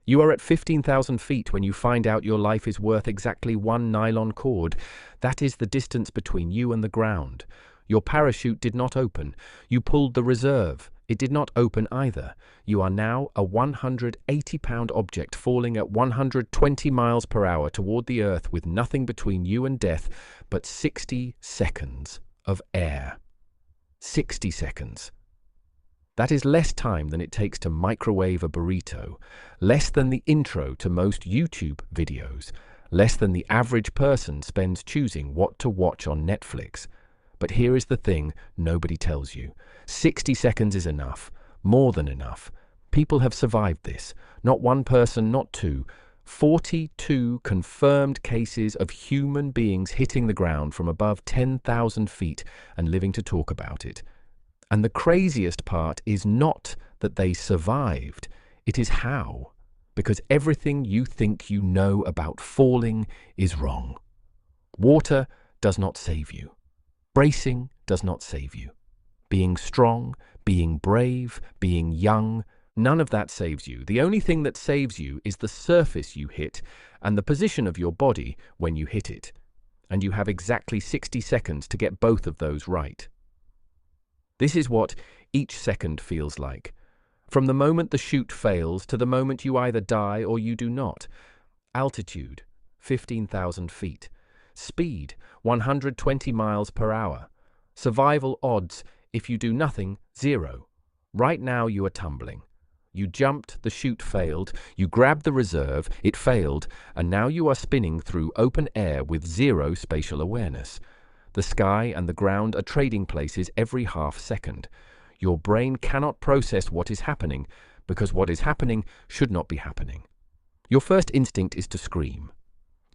You are at 15,000 feet when you find out your life is worth exactly one nylon cord. That is the distance between you and the ground. Your parachute did not open. You pulled the reserve. It did not open either. You are now a 180-pound object falling at 120 miles per hour toward the earth with nothing between you and death but 60 seconds of air. 60 seconds. That is less time than it takes to microwave a burrito, less than the intro to most YouTube videos, less than the average person spends choosing what to watch on Netflix. But here is the thing nobody tells you. 60 seconds is enough, more than enough. People have survived this. Not one person, not two. 42 confirmed cases of human beings hitting the ground from above 10,000 feet and living to talk about it. And the craziest part is not that they survived, it is how. Because everything you think you know about falling is wrong. Water does not save you. Bracing does not save you. Being strong, being brave, being young, none of that saves you. The only thing that saves you is the surface you hit and the position of your body when you hit it. And you have exactly 60 seconds to get both of those right. This is what each second feels like. From the moment the chute fails to the moment you either die or you do not. Altitude, 15,000 feet. Speed, 120 miles per hour. Survival odds, if you do nothing, 0. Right now you are tumbling. You jumped, the chute failed, you grabbed the reserve, it failed, and now you are spinning through open air with 0 spatial awareness. The sky and the ground are trading places every half second. Your brain cannot process what is happening, because what is happening should not be happening. Your first instinct is to scream.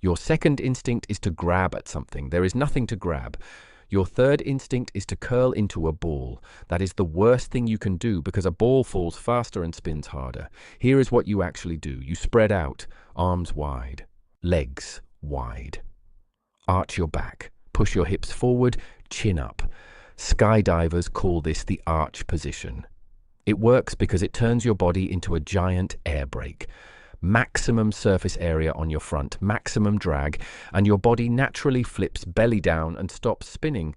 Your second instinct is to grab at something. There is nothing to grab. Your third instinct is to curl into a ball. That is the worst thing you can do because a ball falls faster and spins harder. Here is what you actually do. You spread out, arms wide, legs wide. Arch your back. Push your hips forward, chin up. Skydivers call this the arch position. It works because it turns your body into a giant air brake. Maximum surface area on your front, maximum drag, and your body naturally flips belly down and stops spinning.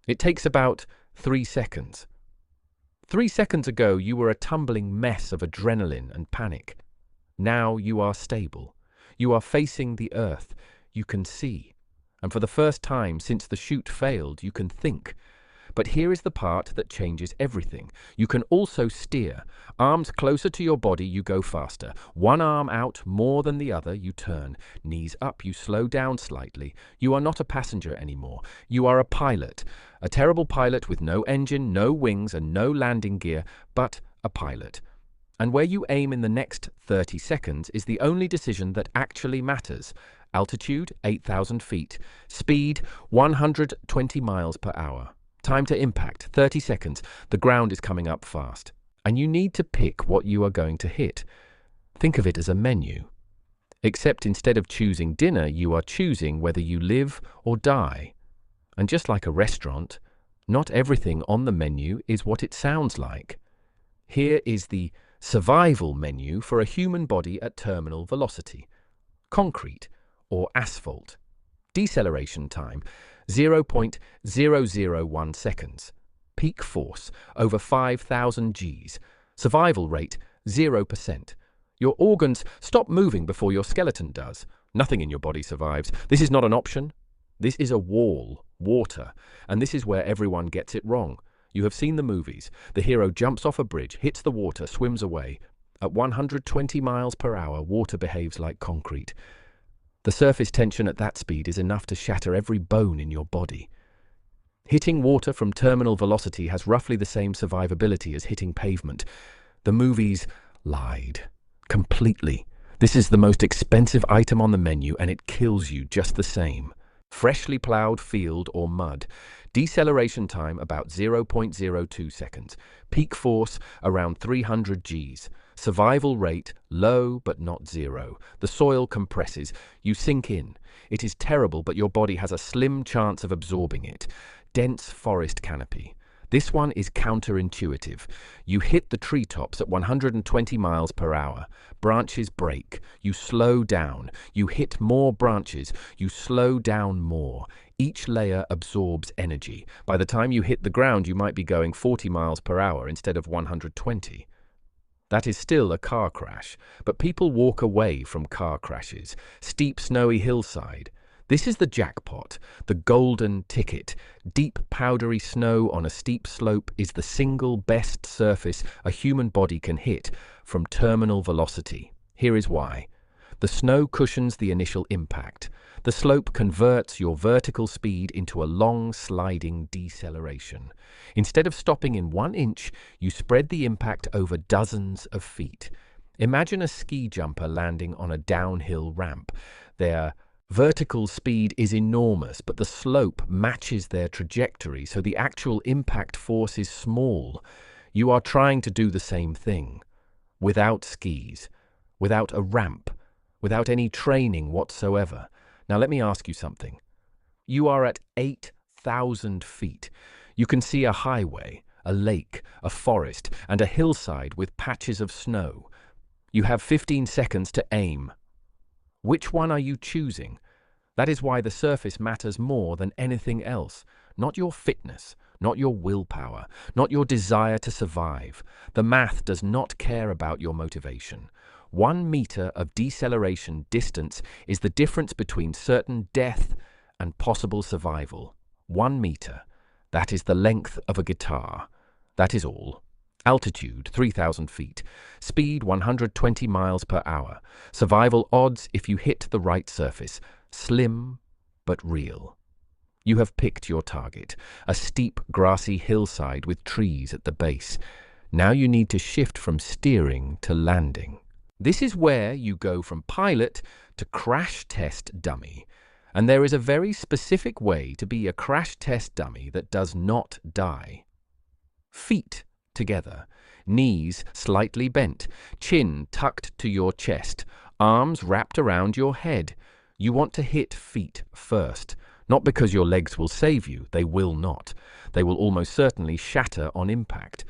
It takes about 3 seconds. 3 seconds ago, you were a tumbling mess of adrenaline and panic. Now you are stable. You are facing the earth. You can see. And for the first time since the chute failed, you can think. But here is the part that changes everything. You can also steer. Arms closer to your body, you go faster. One arm out more than the other, you turn. Knees up, you slow down slightly. You are not a passenger anymore. You are a pilot. A terrible pilot with no engine, no wings, and no landing gear, but a pilot. And where you aim in the next 30 seconds is the only decision that actually matters. Altitude, 8,000 feet. Speed, 120 miles per hour. Time to impact, 30 seconds. The ground is coming up fast. And you need to pick what you are going to hit. Think of it as a menu. Except instead of choosing dinner, you are choosing whether you live or die. And just like a restaurant, not everything on the menu is what it sounds like. Here is the survival menu for a human body at terminal velocity. Concrete or asphalt. Deceleration time, 0.001 seconds. Peak force, over 5,000 Gs. Survival rate, 0%. Your organs stop moving before your skeleton does. Nothing in your body survives. This is not an option. This is a wall, water, and this is where everyone gets it wrong. You have seen the movies. The hero jumps off a bridge, hits the water, swims away. At 120 miles per hour, water behaves like concrete. The surface tension at that speed is enough to shatter every bone in your body. Hitting water from terminal velocity has roughly the same survivability as hitting pavement. The movies lied. Completely. This is the most expensive item on the menu and it kills you just the same. Freshly plowed field or mud. Deceleration time about 0.02 seconds. Peak force around 300 Gs. Survival rate low but not 0. The soil compresses. You sink in. It is terrible, but your body has a slim chance of absorbing it. Dense forest canopy. This one is counterintuitive. You hit the treetops at 120 miles per hour. Branches break. You slow down. You hit more branches. You slow down more. Each layer absorbs energy. By the time you hit the ground, you might be going 40 miles per hour instead of 120. That is still a car crash, but people walk away from car crashes. Steep, snowy hillside. This is the jackpot, the golden ticket. Deep, powdery snow on a steep slope is the single best surface a human body can hit from terminal velocity. Here is why. The snow cushions the initial impact. The slope converts your vertical speed into a long sliding deceleration. Instead of stopping in 1 inch, you spread the impact over dozens of feet. Imagine a ski jumper landing on a downhill ramp. Their vertical speed is enormous, but the slope matches their trajectory, so the actual impact force is small. You are trying to do the same thing. Without skis, without a ramp, without any training whatsoever. Now let me ask you something. You are at 8,000 feet. You can see a highway, a lake, a forest, and a hillside with patches of snow. You have 15 seconds to aim. Which one are you choosing? That is why the surface matters more than anything else. Not your fitness, not your willpower, not your desire to survive. The math does not care about your motivation. 1 meter of deceleration distance is the difference between certain death and possible survival. 1 meter. That is the length of a guitar. That is all. Altitude, 3,000 feet. Speed, 120 miles per hour. Survival odds if you hit the right surface. Slim, but real. You have picked your target, a steep, grassy hillside with trees at the base. Now you need to shift from steering to landing. This is where you go from pilot to crash test dummy. And there is a very specific way to be a crash test dummy that does not die. Feet together, knees slightly bent, chin tucked to your chest, arms wrapped around your head. You want to hit feet first, not because your legs will save you. They will not. They will almost certainly shatter on impact.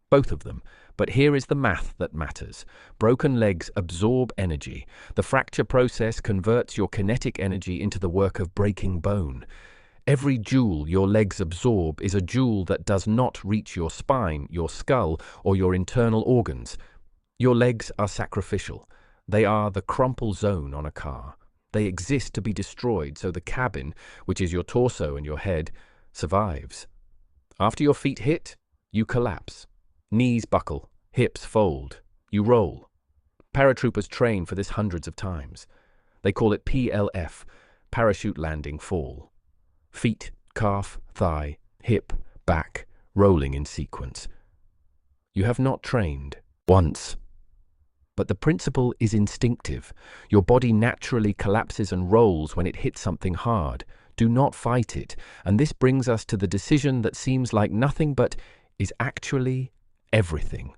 Both of them. But here is the math that matters. Broken legs absorb energy. The fracture process converts your kinetic energy into the work of breaking bone. Every joule your legs absorb is a joule that does not reach your spine, your skull, or your internal organs. Your legs are sacrificial. They are the crumple zone on a car. They exist to be destroyed so the cabin, which is your torso and your head, survives. After your feet hit, you collapse. Knees buckle, hips fold. You roll. Paratroopers train for this hundreds of times. They call it PLF, parachute landing fall. Feet, calf, thigh, hip, back, rolling in sequence. You have not trained once. But the principle is instinctive. Your body naturally collapses and rolls when it hits something hard. Do not fight it. And this brings us to the decision that seems like nothing but is actually everything.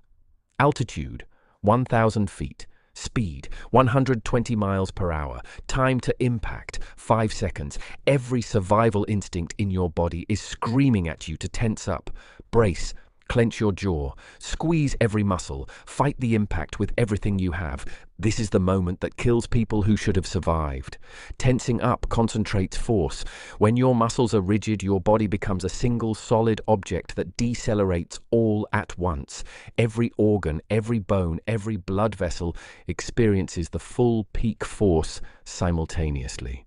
Altitude, 1,000 feet. Speed, 120 miles per hour. Time to impact, 5 seconds. Every survival instinct in your body is screaming at you to tense up, brace, clench your jaw, squeeze every muscle, fight the impact with everything you have. This is the moment that kills people who should have survived. Tensing up concentrates force. When your muscles are rigid, your body becomes a single solid object that decelerates all at once. Every organ, every bone, every blood vessel experiences the full peak force simultaneously.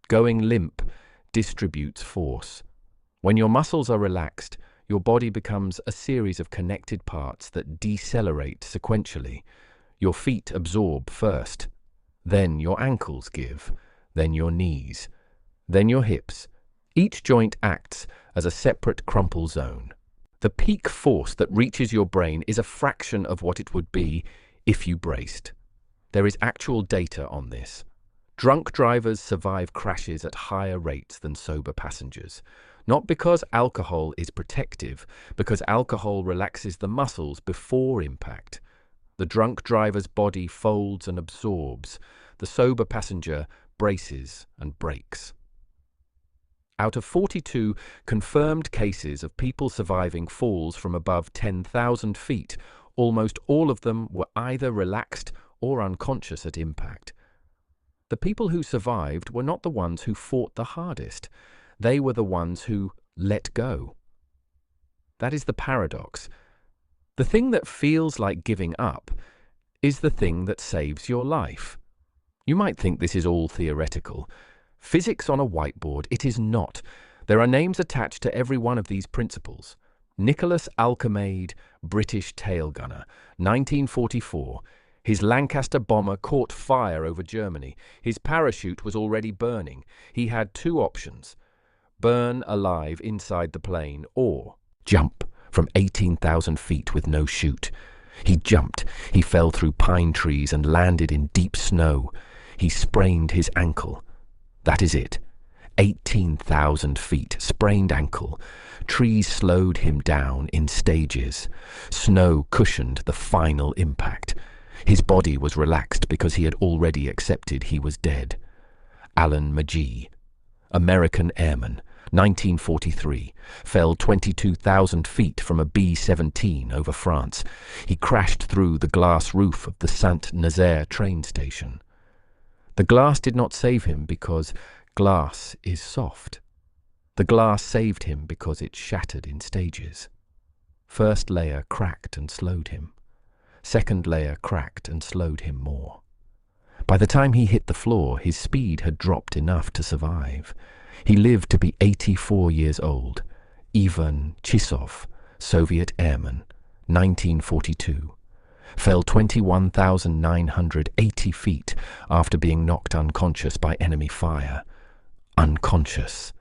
Going limp distributes force. When your muscles are relaxed, your body becomes a series of connected parts that decelerate sequentially. Your feet absorb first, then your ankles give, then your knees, then your hips. Each joint acts as a separate crumple zone. The peak force that reaches your brain is a fraction of what it would be if you braced. There is actual data on this. Drunk drivers survive crashes at higher rates than sober passengers. Not because alcohol is protective, because alcohol relaxes the muscles before impact. The drunk driver's body folds and absorbs. The sober passenger braces and brakes. Out of 42 confirmed cases of people surviving falls from above 10,000 feet, almost all of them were either relaxed or unconscious at impact. The people who survived were not the ones who fought the hardest. They were the ones who let go. That is the paradox. The thing that feels like giving up is the thing that saves your life. You might think this is all theoretical. Physics on a whiteboard, it is not. There are names attached to every one of these principles. Nicholas Alcamaide, British tail gunner, 1944. His Lancaster bomber caught fire over Germany. His parachute was already burning. He had two options: burn alive inside the plane or jump from 18,000 feet with no chute. He jumped. He fell through pine trees and landed in deep snow. He sprained his ankle. That is it. 18,000 feet, sprained ankle. Trees slowed him down in stages. Snow cushioned the final impact. His body was relaxed because he had already accepted he was dead. Alan McGee, American airman, 1943, fell 22,000 feet from a B-17 over France. He crashed through the glass roof of the Saint-Nazaire train station. The glass did not save him because glass is soft. The glass saved him because it shattered in stages. First layer cracked and slowed him. Second layer cracked and slowed him more. By the time he hit the floor, his speed had dropped enough to survive. He lived to be 84 years old. Ivan Chisov, Soviet airman, 1942. Fell 21,980 feet after being knocked unconscious by enemy fire. Unconscious.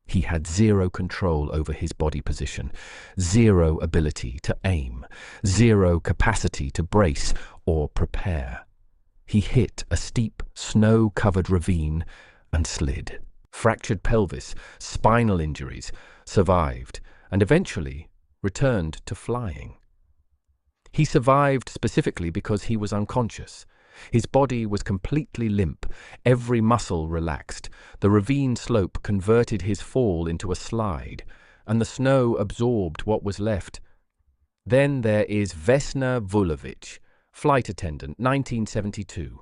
He had zero control over his body position, zero ability to aim, zero capacity to brace or prepare. He hit a steep, snow-covered ravine and slid. Fractured pelvis, spinal injuries, survived, and eventually returned to flying. He survived specifically because he was unconscious. His body was completely limp, every muscle relaxed. The ravine slope converted his fall into a slide, and the snow absorbed what was left. Then there is Vesna Vulovic, flight attendant, 1972.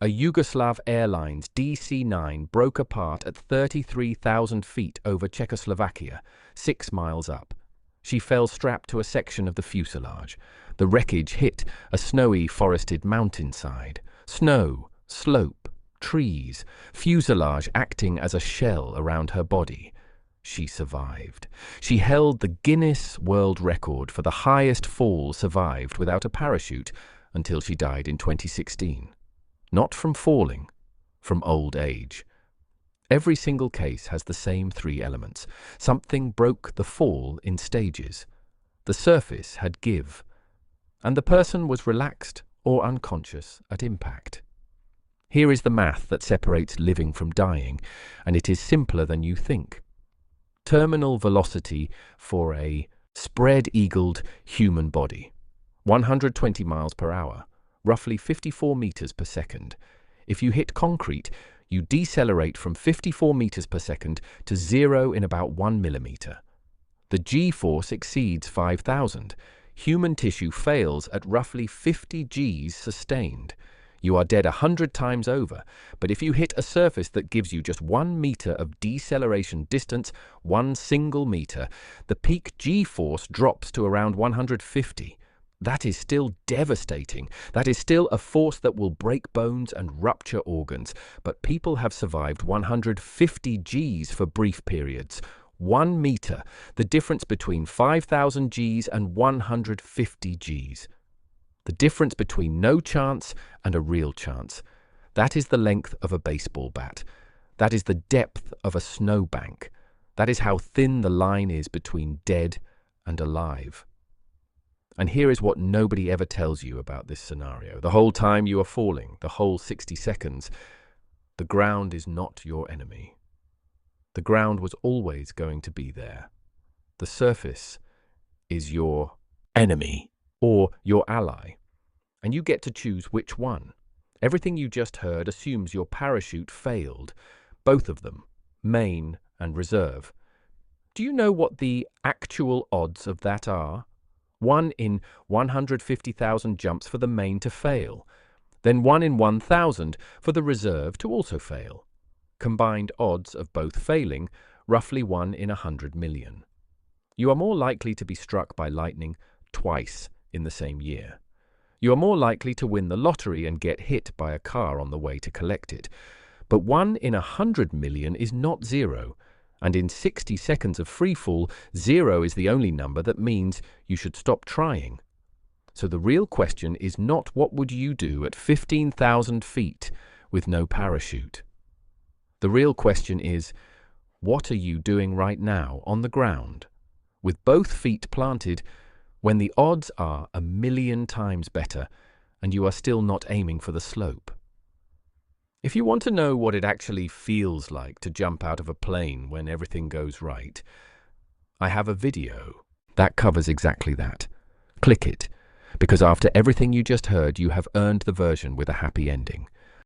A Yugoslav Airlines DC-9 broke apart at 33,000 feet over Czechoslovakia, 6 miles up. She fell strapped to a section of the fuselage. The wreckage hit a snowy forested mountainside. Snow, slope, trees, fuselage acting as a shell around her body. She survived. She held the Guinness World Record for the highest fall survived without a parachute until she died in 2016. Not from falling, from old age. Every single case has the same three elements. Something broke the fall in stages. The surface had give, and the person was relaxed or unconscious at impact. Here is the math that separates living from dying, and it is simpler than you think. Terminal velocity for a spread-eagled human body, 120 miles per hour, roughly 54 meters per second. If you hit concrete, you decelerate from 54 meters per second to 0 in about 1 millimeter. The G-force exceeds 5,000. Human tissue fails at roughly 50 Gs sustained. You are dead 100 times over, but if you hit a surface that gives you just 1 meter of deceleration distance, 1 single meter, the peak G-force drops to around 150. That is still devastating. That is still a force that will break bones and rupture organs, but people have survived 150 Gs for brief periods. 1 meter, the difference between 5,000 Gs and 150 Gs. The difference between no chance and a real chance. That is the length of a baseball bat. That is the depth of a snowbank. That is how thin the line is between dead and alive. And here is what nobody ever tells you about this scenario. The whole time you are falling, the whole 60 seconds, the ground is not your enemy. The ground was always going to be there. The surface is your enemy or your ally, and you get to choose which one. Everything you just heard assumes your parachute failed. Both of them, main and reserve. Do you know what the actual odds of that are? 1 in 150,000 jumps for the main to fail, then 1 in 1,000 for the reserve to also fail. Combined odds of both failing, roughly 1 in 100 million. You are more likely to be struck by lightning twice in the same year. You are more likely to win the lottery and get hit by a car on the way to collect it. But 1 in 100 million is not zero, and in 60 seconds of freefall, zero is the only number that means you should stop trying. So the real question is not what would you do at 15,000 feet with no parachute. The real question is, what are you doing right now on the ground, with both feet planted, when the odds are 1,000,000 times better and you are still not aiming for the slope? If you want to know what it actually feels like to jump out of a plane when everything goes right, I have a video that covers exactly that. Click it, because after everything you just heard, you have earned the version with a happy ending.